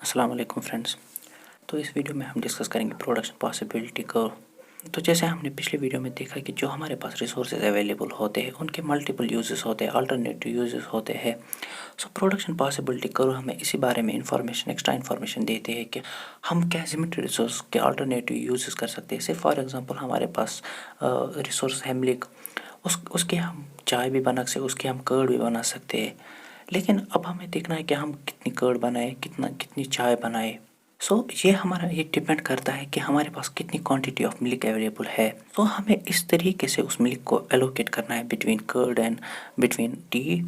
अस्सलाम वालेकुम फ्रेंड्स। तो इस वीडियो में हम डिस्कस करेंगे प्रोडक्शन पॉसिबिलिटी को। तो जैसे हमने पिछले वीडियो में देखा कि जो हमारे पास रिसोर्सेज अवेलेबल होते हैं उनके मल्टीपल यूजेस होते हैं, अल्टरनेटिव यूजेस होते हैं। सो प्रोडक्शन पॉसिबिलिटी करो हमें इसी बारे में एक्स्ट्रा इन्फॉर्मेशन देते हैं कि हम कैसे लिमिटेड रिसोर्स के अल्टरनेटिव यूजेस कर सकते हैं। जैसे फॉर एग्जांपल हमारे पास रिसोर्स है मिल्क, उसके हम चाय भी बना सकते, उसके हम कर्ड भी बना सकते हैं। लेकिन अब हमें देखना है कि हम कितनी कर्ड बनाए, कितनी चाय बनाए। ये डिपेंड करता है कि हमारे पास कितनी क्वांटिटी ऑफ मिल्क अवेलेबल है। हमें इस तरीके से उस मिल्क को एलोकेट करना है between curd and between tea,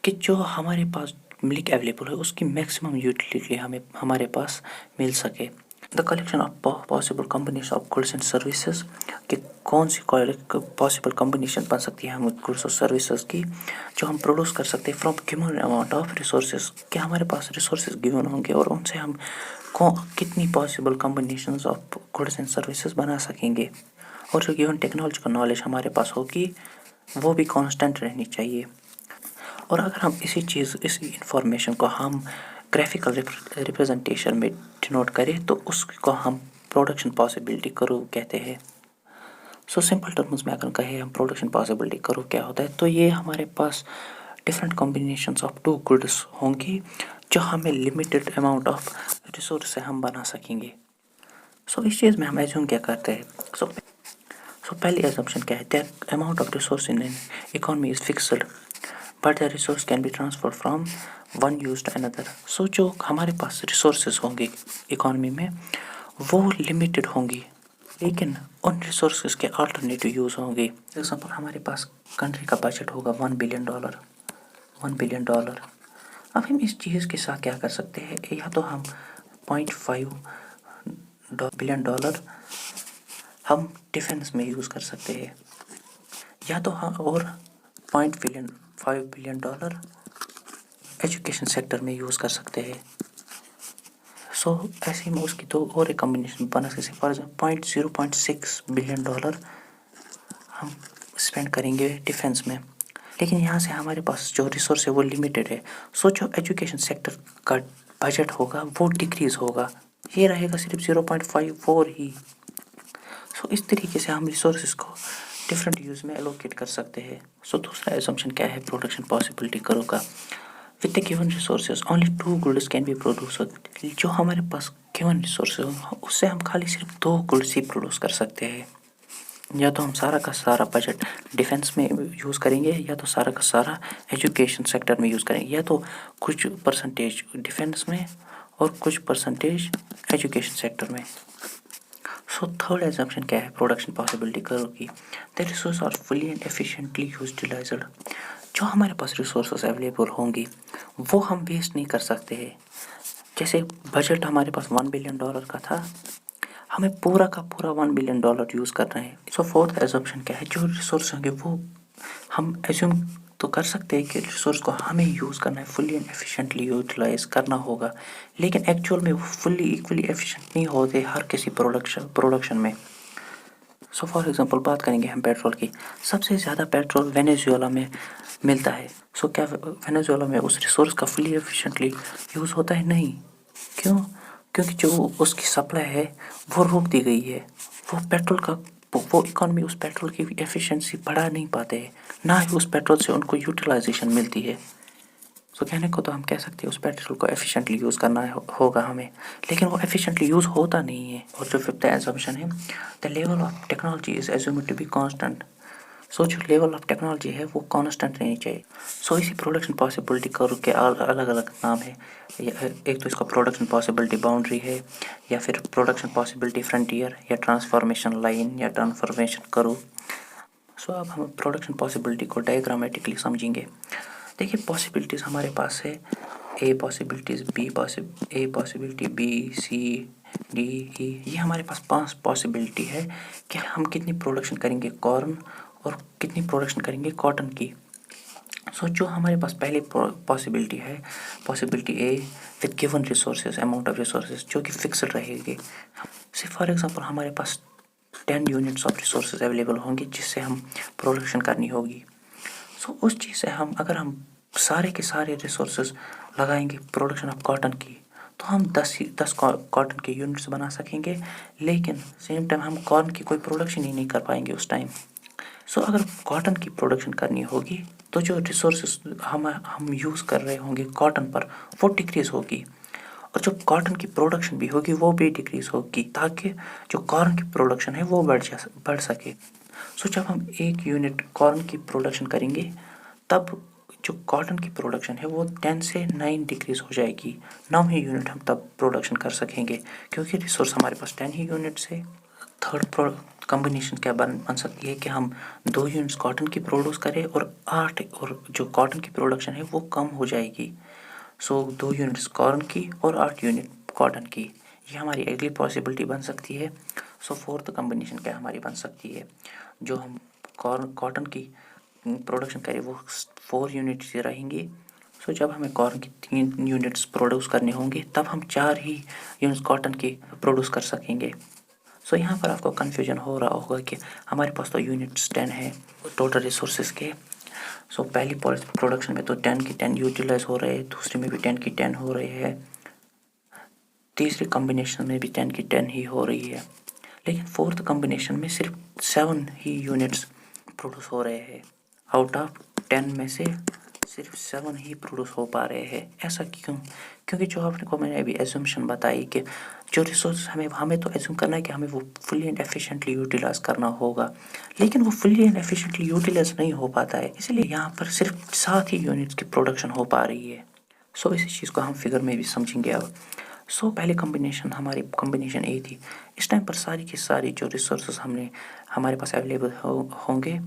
कि जो हमारे पास मिल्क अवेलेबल है उसकी मैक्सिमम यूटिलिटी हमें हमारे पास मिल सके। The collection of possible combination of goods and services, कि कौन सी पॉसिबल कॉम्बिनेशन बन सकती है हम गुड्स और सर्विसेज की जो हम प्रोड्यूस कर सकते हैं from given amount of resources. कि हमारे पास रिसोर्सेज गिवन होंगे और उनसे हम कितनी possible combinations of goods and services बना सकेंगे। और जो गिवन टेक्नोलॉजिकल नॉलेज हमारे पास होगी वो भी कांस्टेंट रहनी चाहिए। और अगर हम इसी इंफॉर्मेशन को हम ग्राफिकल रिप्रेजेंटेशन में डिनोट करें तो उसको हम प्रोडक्शन पॉसिबिलिटी करो कहते हैं। सिंपल टर्म्स में अगर कहें हम प्रोडक्शन पॉसिबिलिटी करो क्या होता है, तो ये हमारे पास different combinations of two goods होंगी जो हमें लिमिटेड अमाउंट ऑफ रिसोर्स से हम बना सकेंगे। इस चीज़ में हम एज्यूम क्या करते हैं। पहली एजम्पशन क्या है, that amount of resource in an economy is fixed but the resource can be transfer from one use to another. जो हमारे पास रिसोर्सेज होंगे इकोनॉमी में वो लिमिटेड होंगी, लेकिन उन रिसोर्सेज के अल्टरनेटिव यूज़ होंगे। फॉर एग्जांपल हमारे पास कंट्री का बजट होगा $1 बिलियन। अब हम इस चीज़ के साथ क्या कर सकते हैं, या तो हम $0.5 बिलियन हम डिफेंस में यूज़ कर सकते हैं, या तो हम और $0.5 बिलियन एजुकेशन सेक्टर में यूज़ कर सकते हैं। ऐसे में उसकी दो और एक कम्बिनेशन बना सकते। फॉर एग्जाम्पल $0.6 बिलियन हम स्पेंड करेंगे डिफेंस में, लेकिन यहाँ से हमारे पास जो रिसोर्स है वो लिमिटेड है। जो एजुकेशन सेक्टर का बजट होगा वो डिक्रीज़ होगा, ये रहेगा सिर्फ 0.54 ही। इस तरीके से हम रिसोर्सेज को डिफरेंट यूज़ में एलोकेट कर सकते हैं। दूसरा एजम्पशन क्या है प्रोडक्शन पॉसिबिलिटी करो का, with the given resources only 2 goods can be produce. जो हमारे पास गिवन रिसोर्सेज हो उससे हम खाली सिर्फ 2 गुड्स ही प्रोड्यूस कर सकते हैं। या तो हम सारा का सारा बजट डिफेंस में यूज़ करेंगे, या तो सारा का सारा एजुकेशन सेक्टर में यूज़ करेंगे, या तो कुछ परसेंटेज डिफेंस में और कुछ परसेंटेज एजुकेशन सेक्टर में। थर्ड एजम्पशन क्या है प्रोडक्शन पॉसिबिलिटी करो की, the resource are fully and efficiently utilised. जो हमारे पास रिसोर्सेज अवेलेबल होंगी वो हम वेस्ट नहीं कर सकते हैं। जैसे बजट हमारे पास $1 बिलियन का था, हमें पूरा का पूरा $1 बिलियन यूज़ करना है। फोर्थ एजम्पशन क्या है, जो रिसोर्स होंगे वो हम एज्यूम तो कर सकते हैं कि रिसोर्स को हमें यूज़ करना है, फुली एंड एफिशिएंटली यूटिलाइज करना होगा, लेकिन एक्चुअल में वो फुली इक्वली एफिशिएंट नहीं होते हर किसी प्रोडक्शन में। फॉर एग्जांपल बात करेंगे हम पेट्रोल की, सबसे ज़्यादा पेट्रोल वेनेजुएला में मिलता है। क्या वेनेजुएला में उस रिसोर्स का फुली एफिशिएंटली यूज़ होता है? नहीं। क्यों? क्योंकि जो उसकी सप्लाई है वो रोक दी गई है। वो इकॉनमी उस पेट्रोल की एफिशिएंसी बढ़ा नहीं पाते हैं, ना ही उस पेट्रोल से उनको यूटिलाइजेशन मिलती है। कहने को तो हम कह सकते हैं उस पेट्रोल को एफिशिएंटली यूज़ करना होगा हमें, लेकिन वो एफिशिएंटली यूज़ होता नहीं है। और जो फिफ्थ एजम्पशन है, the level of technology is assumed to be constant. जो लेवल ऑफ टेक्नोलॉजी है वो कांस्टेंट रहनी चाहिए। इसी प्रोडक्शन पॉसिबिलिटी कर्व के अलग अलग नाम है। एक तो इसका प्रोडक्शन पॉसिबिलिटी बाउंड्री है, या फिर प्रोडक्शन पॉसिबिलिटी फ्रंटियर, या ट्रांसफॉर्मेशन लाइन, या ट्रांसफॉर्मेशन कर्व। अब हम प्रोडक्शन पॉसिबिलिटी को डायग्रामेटिकली समझेंगे। देखिए पॉसिबिलिटीज़ हमारे पास है A possibility B C D E. ये हमारे पास 5 पॉसिबिलिटी है कि हम कितनी प्रोडक्शन करेंगे कॉर्न और कितनी प्रोडक्शन करेंगे कॉटन की। जो हमारे पास पहले पॉसिबिलिटी है, possibility A, with given resources amount of resources जो कि फिक्स्ड रहेगी। फॉर एग्जांपल हमारे पास 10 यूनिट्स ऑफ रिसोर्सेज अवेलेबल होंगी जिससे हम प्रोडक्शन करनी होगी। उस चीज़ से अगर हम सारे के सारे रिसोर्सेज लगाएंगे प्रोडक्शन ऑफ कॉटन की, तो हम 10 कॉटन के यूनिट्स बना सकेंगे, लेकिन सेम टाइम हम कॉर्न की कोई प्रोडक्शन ही नहीं कर पाएंगे उस टाइम। सो अगर कॉटन की प्रोडक्शन करनी होगी तो जो रिसोर्सेस हम यूज़ कर रहे होंगे कॉटन पर वो डिक्रीज़ होगी, और जो कॉटन की प्रोडक्शन भी होगी वो भी डिक्रीज़ होगी, ताकि जो कॉर्न की प्रोडक्शन है वो बढ़ सके। सो जब हम 1 यूनिट कॉर्न की प्रोडक्शन करेंगे तब जो कॉटन की प्रोडक्शन है वो 10 से 9 डिक्रीज़ हो जाएगी। 9 ही यूनिट हम तब प्रोडक्शन कर सकेंगे, क्योंकि रिसोर्स हमारे पास 10 ही यूनिट्स है। थर्ड कॉम्बिनेशन क्या बन सकती है कि हम 2 यूनिट्स कॉटन की प्रोड्यूस करें और 8 और जो कॉटन की प्रोडक्शन है वो कम हो जाएगी। सो 2 यूनिट्स कॉर्न की और 8 यूनिट कॉटन की, ये हमारी अगली पॉसिबिलिटी बन सकती है। सो फोर्थ कॉम्बिनेशन क्या हमारी बन सकती है, जो हम कॉटन की प्रोडक्शन करें वो 4 यूनिट्स से रहेंगी। सो जब हमें कॉर्न की 3 यूनिट्स प्रोड्यूस करने होंगे तब हम 4 ही यूनिट्स कॉटन की प्रोड्यूस कर सकेंगे। सो यहाँ पर आपको कन्फ्यूजन हो रहा होगा कि हमारे पास तो यूनिट्स 10 है टोटल रिसोर्सेज के। सो पहली प्रोडक्शन में तो 10 की 10 यूटिलाइज हो रहे हैं, दूसरे में भी 10 की 10 हो रहे हैं, तीसरी कॉम्बिनेशन में भी 10 की 10 ही हो रही है, लेकिन फोर्थ कॉम्बिनेशन में सिर्फ 7 ही यूनिट्स प्रोड्यूस हो रहे हैं। आउट ऑफ 10 में से सिर्फ 7 ही प्रोड्यूस हो पा रहे हैं। ऐसा क्यों? क्योंकि जो आपने को मैंने अभी एज्यूम्शन बताई कि जो रिसोर्स हमें तो एज्यूम करना है कि हमें वो फुली एंड एफिशिएंटली यूटिलाइज करना होगा, लेकिन वो फुली एंड एफिशिएंटली यूटिलाइज नहीं हो पाता है, इसलिए यहाँ पर सिर्फ 7 ही यूनिट्स की प्रोडक्शन हो पा रही है। सो इसी चीज़ को हम फिगर में भी समझेंगे अब। सो पहली कॉम्बिनेशन हमारी कॉम्बिनेशन ए थी। इस टाइम पर सारी की सारी जो रिसोर्सेज हमारे पास अवेलेबल होंगे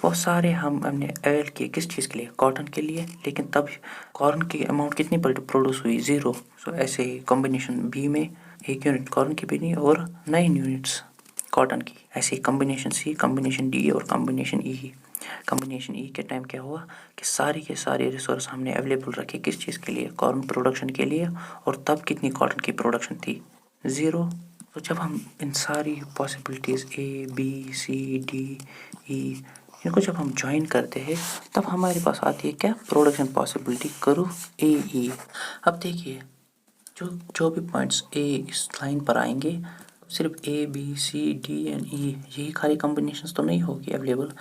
वो सारे हमने अवेल किए किस चीज़ के लिए, कॉटन के लिए, लेकिन तब कॉर्न की अमाउंट कितनी प्रोड्यूस हुई, 0। सो ऐसे ही कॉम्बिनेशन बी में 1 यूनिट कॉर्न की बनी और 9 यूनिट्स कॉटन की। ऐसे ही कॉम्बिनेशन सी, कॉम्बिनेशन डी और कॉम्बिनेशन ई। कॉम्बिनेशन ई के टाइम क्या हुआ कि सारी के सारे रिसोर्स हमने अवेलेबल रखे किस चीज़ के लिए, कॉर्न प्रोडक्शन के लिए, और तब कितनी कॉटन की प्रोडक्शन थी, 0। तो जब हम इन सारी possibilities A B C D E इनको जब हम ज्वाइन करते हैं तब हमारे पास आती है क्या, प्रोडक्शन पॉसिबिलिटी करो ए ई। अब देखिए जो भी पॉइंट्स ए इस लाइन पर आएंगे सिर्फ A B C D and E, यही खाली कॉम्बिनेशंस तो नहीं होगी अवेलेबल,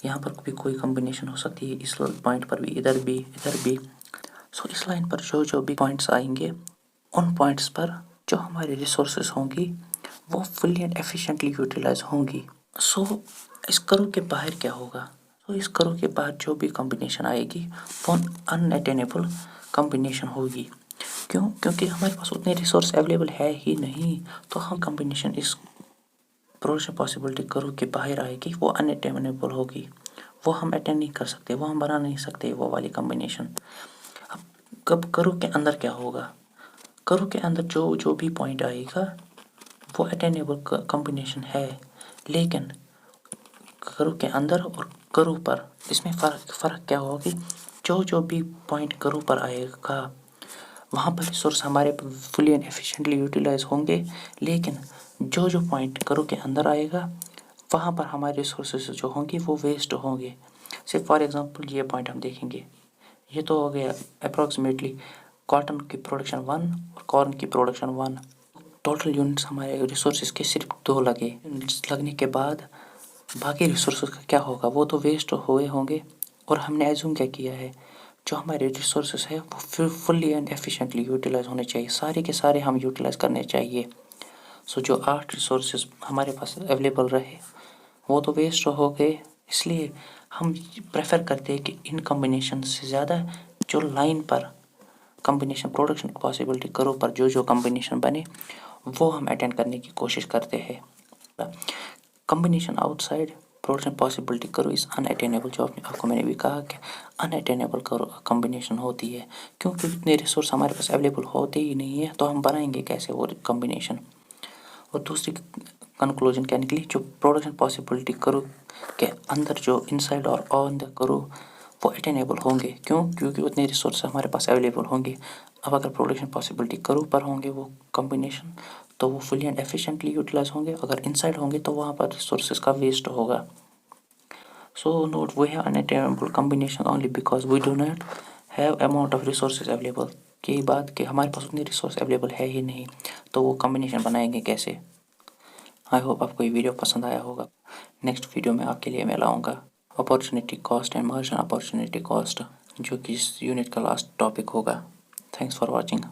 यहाँ पर भी कोई कॉम्बिनेशन हो सकती है, इस पॉइंट पर भी, इधर भी, इधर भी। सो इस लाइन पर जो भी पॉइंट्स आएंगे उन पॉइंट्स पर जो हमारे रिसोर्सेज होंगी वो फुली एंड एफिशिएंटली यूटिलाइज होंगी। सो इस करो के बाहर क्या होगा, तो इस करो के बाद जो भी कॉम्बिनेशन आएगी वो अनअटेनेबल कॉम्बिनेशन होगी। क्यों? क्योंकि हमारे पास उतने रिसोर्स अवेलेबल है ही नहीं, तो हम कॉम्बिनेशन इस प्रोडक्शन पॉसिबिलिटी करो के बाहर आएगी वो अनअटेनेबल होगी, वो हम अटेंड नहीं कर सकते, वो हम बना नहीं सकते वो वाली कॉम्बिनेशन। अब कब करो के अंदर क्या होगा, करो के अंदर जो भी पॉइंट आएगा वो अटेनेबल कॉम्बिनेशन है, लेकिन करो के अंदर और करो पर इसमें फ़र्क क्या होगी, जो भी पॉइंट करो पर आएगा वहाँ पर रिसोर्स हमारे फुली एंड एफिशिएंटली यूटिलाइज होंगे, लेकिन जो पॉइंट करो के अंदर आएगा वहाँ पर हमारे रिसोर्सेज जो होंगे वो वेस्ट होंगे। से फॉर एग्जांपल ये पॉइंट हम देखेंगे, ये तो हो गया अप्रॉक्सीमेटली कॉटन की प्रोडक्शन 1 और कॉर्न की प्रोडक्शन 1। टोटल यूनिट्स हमारे रिसोर्सेज के सिर्फ 2 लगे, यूनिट्स लगने के बाद बाकी रिसोर्सेज का क्या होगा, वो तो वेस्ट हुए होंगे। और हमने एज्यूम क्या किया है, जो हमारे रिसोर्सेज है वो फुल्ली एंड एफिशिएंटली यूटिलाइज होने चाहिए, सारे के सारे हम यूटिलाइज करने चाहिए। सो जो 8 रिसोर्सेज हमारे पास अवेलेबल रहे वो तो वेस्ट हो गए, इसलिए हम प्रेफर करते हैं कि इन कॉम्बिनेशन से ज़्यादा जो लाइन पर कॉम्बिनेशन प्रोडक्शन पॉसिबिलिटी करो पर जो कॉम्बिनेशन बने वो हम अटेंड करने की कोशिश करते हैं। कॉम्बिनेशन आउटसाइड प्रोडक्शन पॉसिबिलिटी करो इस अनअटेनेबल, जो आपको मैंने भी कहा कि अनअटेनेबल करो कॉम्बिनेशन होती है, क्योंकि इतने रिसोर्स हमारे पास अवेलेबल होते ही नहीं है, तो हम बनाएंगे कैसे वो कॉम्बिनेशन। और दूसरी कंक्लूजन क्या निकली, जो प्रोडक्शन पॉसिबिलिटी करो के अंदर जो इनसाइड और ऑन द करो वो अटेनेबल होंगे, क्यों? क्योंकि उतने रिसोर्स हमारे पास अवेलेबल होंगे। अब अगर प्रोडक्शन पॉसिबिलिटी करो पर होंगे वो कॉम्बिनेशन तो वो फुली एंड एफिशिएंटली यूटिलाइज होंगे, अगर इनसाइड होंगे तो वहाँ पर रिसोर्सेज का वेस्ट होगा। So note we have unattainable combination only because we do not have amount of resources available. کی بات کہ ہمارے پاس اتنی ریسورس اویلیبل ہے ہی نہیں، تو وہ کمبینیشن بنائیں گے کیسے؟ آئی ہوپ آپ کو یہ ویڈیو پسند آیا ہوگا. نیکسٹ ویڈیو میں آپ کے لیے میں لاؤں گا opportunity cost and margin opportunity cost, جو کہ اس یونٹ کا لاسٹ ٹاپک ہوگا. Thanks for watching.